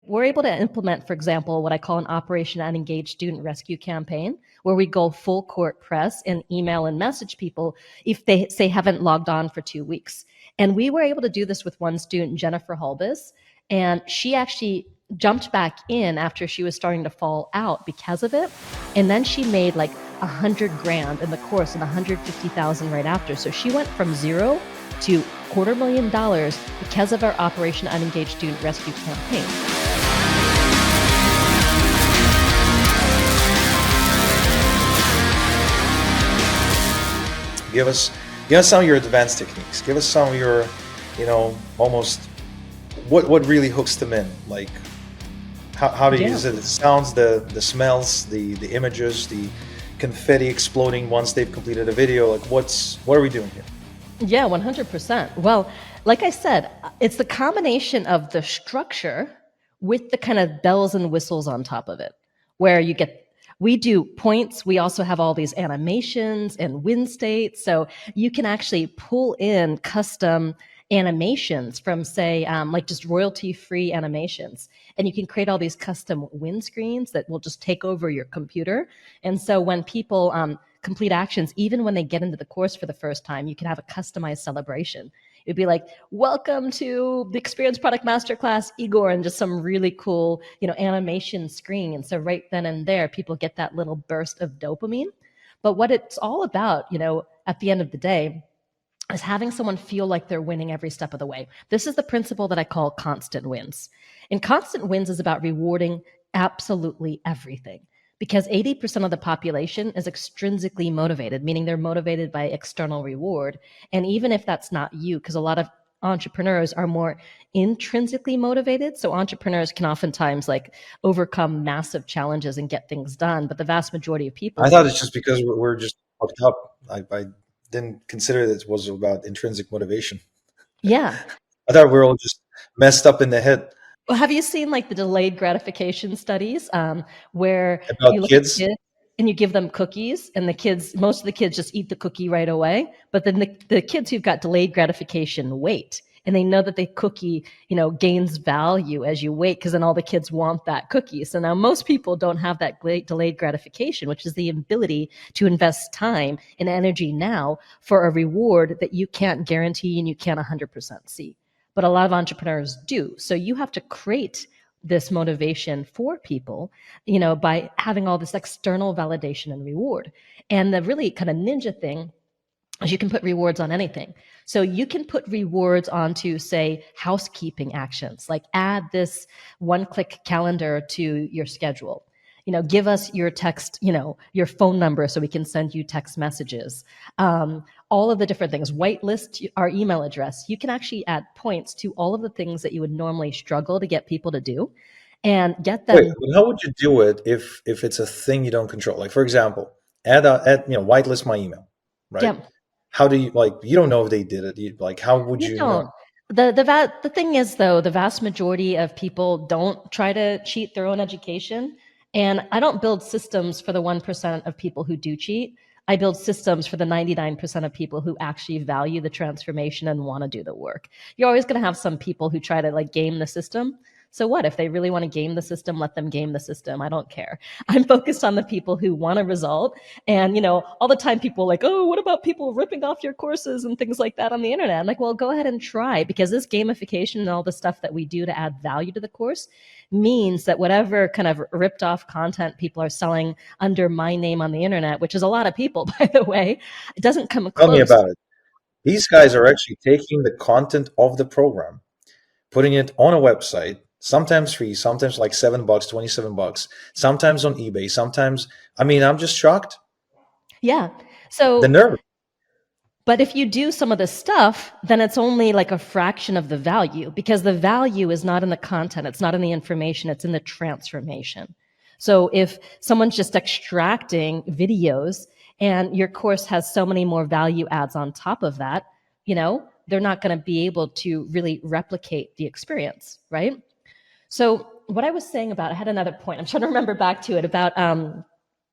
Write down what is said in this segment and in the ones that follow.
we're able to implement, for example, what I call an Operation Unengaged Student Rescue campaign, where we go full court press and email and message people if they say haven't logged on for 2 weeks. And we were able to do this with one student, Jennifer Hulbis, and she actually jumped back in after she was starting to fall out because of it. And then she made like 100 grand in the course and 150,000 right after. So she went from zero to $250,000 because of our Operation Unengaged Student Rescue campaign. Give us some of your advanced techniques. Give us some of your, almost what really hooks them in. Like how to use it. The sounds, the smells, the images, the confetti exploding once they've completed a video. Like what are we doing here? Yeah, 100%. Well, like I said, it's the combination of the structure with the kind of bells and whistles on top of it, where we do points. We also have all these animations and win states. So you can actually pull in custom animations from, say, like just royalty-free animations. And you can create all these custom win screens that will just take over your computer. And so when people complete actions, even when they get into the course for the first time, you can have a customized celebration. It'd be like, welcome to the Experience Product Masterclass, Igor, and just some really cool, animation screen. And so right then and there, people get that little burst of dopamine. But what it's all about, at the end of the day, is having someone feel like they're winning every step of the way. This is the principle that I call constant wins. And constant wins is about rewarding absolutely everything, because 80% of the population is extrinsically motivated, meaning they're motivated by external reward. And even if that's not you, because a lot of entrepreneurs are more intrinsically motivated. So entrepreneurs can oftentimes like overcome massive challenges and get things done. But the vast majority of people— I thought it's just because we're just fucked up. I didn't consider that it was about intrinsic motivation. Yeah. I thought we were all just messed up in the head. Well, have you seen like the delayed gratification studies where About you look at kids? kids and you give them cookies, and most of the kids just eat the cookie right away. But then the kids who've got delayed gratification wait, and they know that the cookie, gains value as you wait, because then all the kids want that cookie. So now most people don't have that delayed gratification, which is the ability to invest time and energy now for a reward that you can't guarantee and you can't 100% see. But a lot of entrepreneurs do. So you have to create this motivation for people, by having all this external validation and reward. And the really kind of ninja thing is you can put rewards on anything. So you can put rewards onto, say, housekeeping actions, like add this one-click calendar to your schedule. Give us your text, your phone number so we can send you text messages. All of the different things, whitelist our email address. You can actually add points to all of the things that you would normally struggle to get people to do and get them. Wait, but how would you do it if it's a thing you don't control? Like, for example, whitelist my email, right? Yeah. How do you, you don't know if they did it. How would you know? The thing is, though, the vast majority of people don't try to cheat their own education. And I don't build systems for the 1% of people who do cheat. I build systems for the 99% of people who actually value the transformation and want to do the work. You're always going to have some people who try to game the system. So what? If they really want to game the system, let them game the system. I don't care. I'm focused on the people who want a result. And, all the time people are like, oh, what about people ripping off your courses and things like that on the internet? I'm like, well, go ahead and try, because this gamification and all the stuff that we do to add value to the course means that whatever kind of ripped off content people are selling under my name on the internet, which is a lot of people, by the way, it doesn't come close. Tell me about it. These guys are actually taking the content of the program, putting it on a website, sometimes free, sometimes like $7, $27, sometimes on eBay, sometimes, I'm just shocked. Yeah. So the nerve. But if you do some of this stuff, then it's only like a fraction of the value, because the value is not in the content, it's not in the information, it's in the transformation. So if someone's just extracting videos and your course has so many more value adds on top of that, they're not going to be able to really replicate the experience, right? So what I was saying about, I had another point, I'm trying to remember back to it, about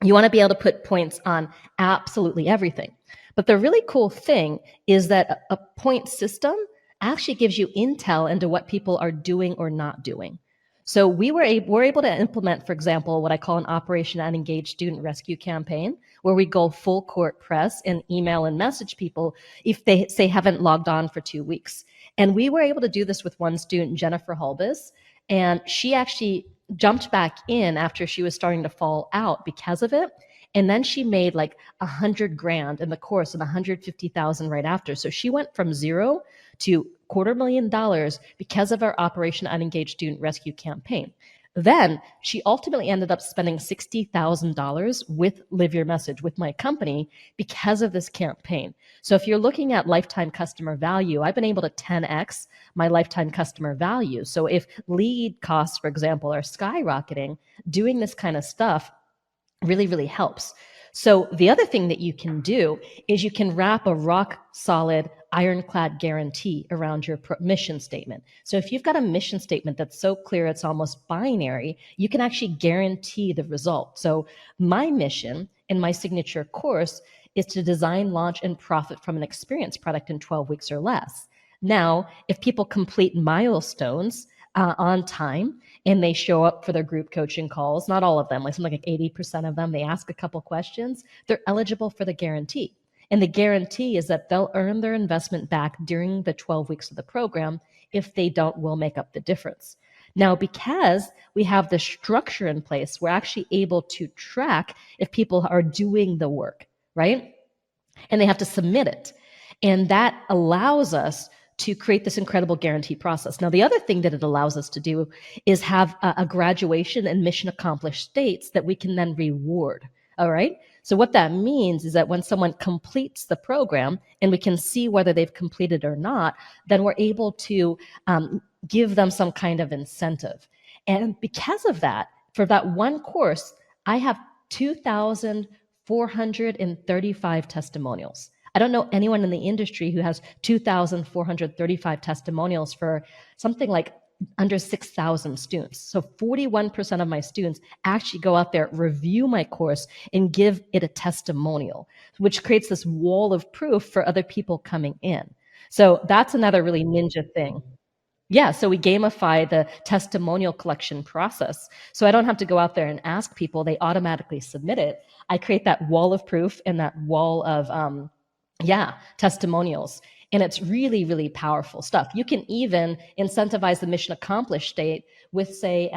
you want to be able to put points on absolutely everything. But the really cool thing is that a point system actually gives you intel into what people are doing or not doing. So we're able to implement, for example, what I call an Operation Unengaged Student Rescue campaign, where we go full court press and email and message people if they say haven't logged on for 2 weeks. And we were able to do this with one student, Jennifer Hulbis, and she actually jumped back in after she was starting to fall out because of it. And then she made like 100 grand in the course and 150,000 right after. So she went from zero to $250,000 because of our Operation Unengaged Student Rescue campaign. Then she ultimately ended up spending $60,000 with Live Your Message, with my company, because of this campaign. So if you're looking at lifetime customer value, I've been able to 10x my lifetime customer value. So if lead costs, for example, are skyrocketing, doing this kind of stuff really, really helps. So the other thing that you can do is you can wrap a rock solid ironclad guarantee around your mission statement. So if you've got a mission statement that's so clear it's almost binary, you can actually guarantee the result. So my mission in my signature course is to design, launch, and profit from an experience product in 12 weeks or less. Now, if people complete milestones on time and they show up for their group coaching calls, not all of them, like something like 80% of them, they ask a couple questions, they're eligible for the guarantee. And the guarantee is that they'll earn their investment back during the 12 weeks of the program. If they don't, we'll make up the difference. Now, because we have the structure in place, we're actually able to track if people are doing the work, right? And they have to submit it. And that allows us to create this incredible guarantee process. Now, the other thing that it allows us to do is have a graduation and mission accomplished states that we can then reward. All right. So what that means is that when someone completes the program and we can see whether they've completed or not, then we're able to give them some kind of incentive. And because of that, for that one course, I have 2,435 testimonials. I don't know anyone in the industry who has 2,435 testimonials for something like under 6,000 students. So 41% of my students actually go out there, review my course, and give it a testimonial, which creates this wall of proof for other people coming in. So that's another really ninja thing. Yeah, so we gamify the testimonial collection process. So I don't have to go out there and ask people, they automatically submit it. I create that wall of proof and that wall of testimonials. And it's really, really powerful stuff. You can even incentivize the mission accomplished state with, say,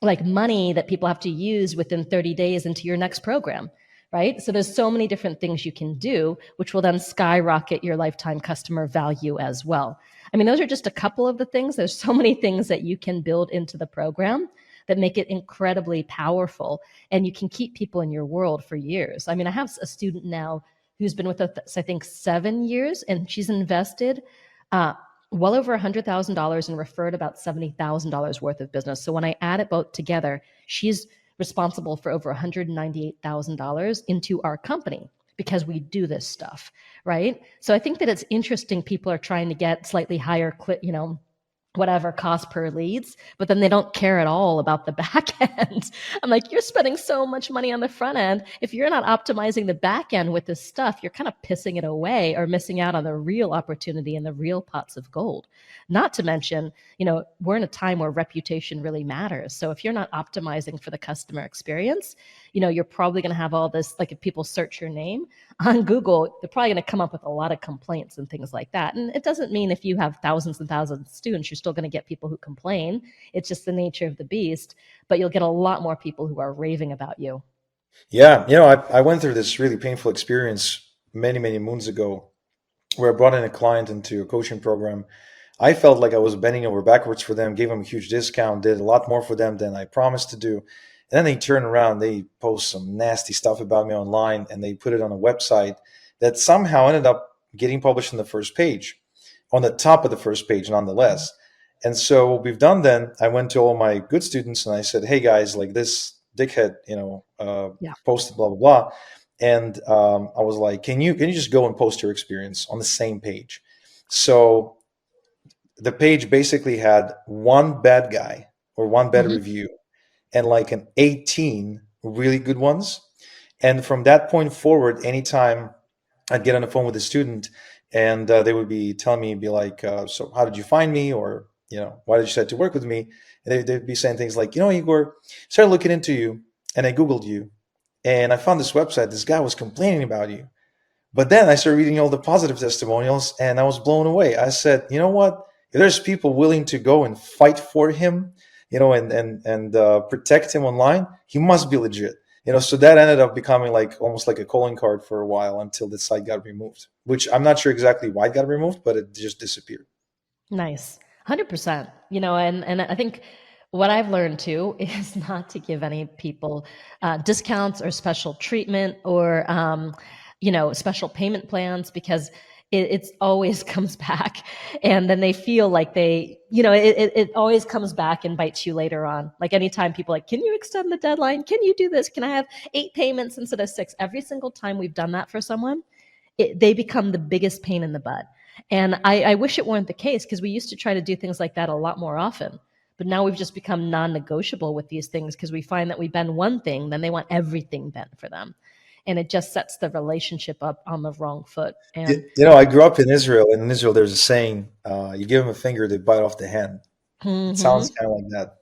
like money that people have to use within 30 days into your next program, right? So there's so many different things you can do, which will then skyrocket your lifetime customer value as well. I mean, those are just a couple of the things. There's so many things that you can build into the program that make it incredibly powerful, and you can keep people in your world for years. I mean, I have a student now who's been with us, I think, 7 years, and she's invested well over $100,000 and referred about $70,000 worth of business. So when I add it both together, she's responsible for over $198,000 into our company because we do this stuff, right? So I think that it's interesting. People are trying to get slightly higher, whatever cost per leads, but then they don't care at all about the back end. I'm like, you're spending so much money on the front end. If you're not optimizing the back end with this stuff, you're kind of pissing it away or missing out on the real opportunity and the real pots of gold. Not to mention, we're in a time where reputation really matters. So if you're not optimizing for the customer experience, you're probably going to have all this, like if people search your name on Google, they're probably going to come up with a lot of complaints and things like that. And it doesn't mean if you have thousands and thousands of students, you're still going to get people who complain. It's just the nature of the beast, but you'll get a lot more people who are raving about you. Yeah. I went through this really painful experience many, many moons ago where I brought in a client into a coaching program. I felt like I was bending over backwards for them, gave them a huge discount, did a lot more for them than I promised to do. And then they turn around, they post some nasty stuff about me online, and they put it on a website that somehow ended up getting published on the first page, on the top of the first page, nonetheless. And so what we've done then, I went to all my good students and I said, hey guys, like this dickhead, posted blah, blah, blah. And I was like, can you just go and post your experience on the same page? So the page basically had one bad guy or one bad review and like an 18 really good ones. And from that point forward, anytime I'd get on the phone with a student and they would be telling me, so how did you find me? Or, why did you decide to work with me? They'd be saying things like, Igor, started looking into you, and I Googled you, and I found this website. This guy was complaining about you. But then I started reading all the positive testimonials, and I was blown away. I said, you know what? If there's people willing to go and fight for him, and protect him online, he must be legit. So that ended up becoming like almost like a calling card for a while until the site got removed, which I'm not sure exactly why it got removed, but it just disappeared. Nice. 100%. And I think what I've learned too is not to give any people discounts or special treatment or, special payment plans, because it's always comes back. And then they feel like it always comes back and bites you later on. Like anytime people are like, can you extend the deadline? Can you do this? Can I have 8 payments instead of 6? Every single time we've done that for someone, they become the biggest pain in the butt. And I wish it weren't the case, because we used to try to do things like that a lot more often. But now we've just become non-negotiable with these things, because we find that we bend one thing, then they want everything bent for them. And it just sets the relationship up on the wrong foot. And I grew up in Israel, and in Israel there's a saying, you give them a finger, they bite off the hand. It sounds mhm. kind of like that.